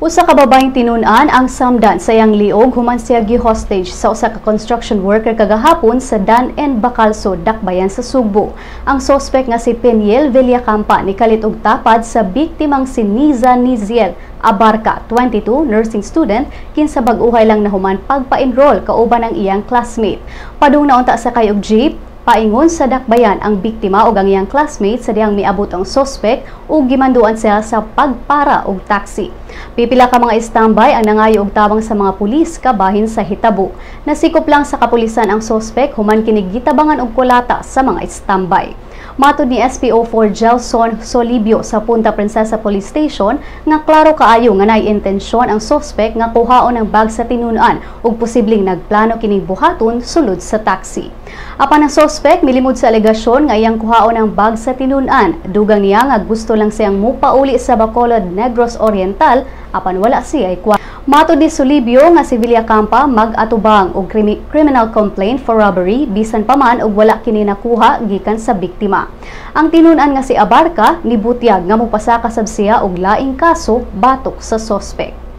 Usa ka babaeng tinun-an ang samdan sa iyang liog human siya gi-hostage sa usa ka construction worker kagahapon sa Dan and Bacalso, Dakbayan sa Sugbo. Ang sospek nga si Peniel Villacampa nikalit og tapad sa biktimang si Niza Niziel Abarca, 22, nursing student, kinsa bag-uhay lang nahuman pagpa-enroll kauban ang iyang classmate. Padung naunta sa kay og jeep, paingon sa Dakbayan ang biktima ug ang iyang classmate sa diyang miabot ang sospek ug gimanduan siya sa pagpara og taxi. Pipila ka mga standby ang nangayo og tabang sa mga pulis kabahin sa hitabo. Nasikop lang sa kapulisan ang sospek human kini gitabangan og kulata sa mga standby. Matod ni SPO4 Gelson Solibio sa Punta Princesa Police Station nga klaro kaayo nga naay intensyon ang sospek nga kuhaon ang bag sa tinun-an ug posibleng nagplano kining buhaton sulod sa taxi. Apan ang sospek milimod sa alegasyon nga iyang kuhaon ang bag sa tinun-an. Dugang niya nga gusto lang siyang mupauli sa Bacolod, Negros Oriental apan wala siya ay Matod ni Solibio nga si Villacampa mag-atubang og criminal complaint for robbery bisan pa man og wala kini nakuha gikan sa biktima. Ang tinun-an nga si Abarca nibutyag nga mopasaka sab siya og laing kaso batok sa sospek.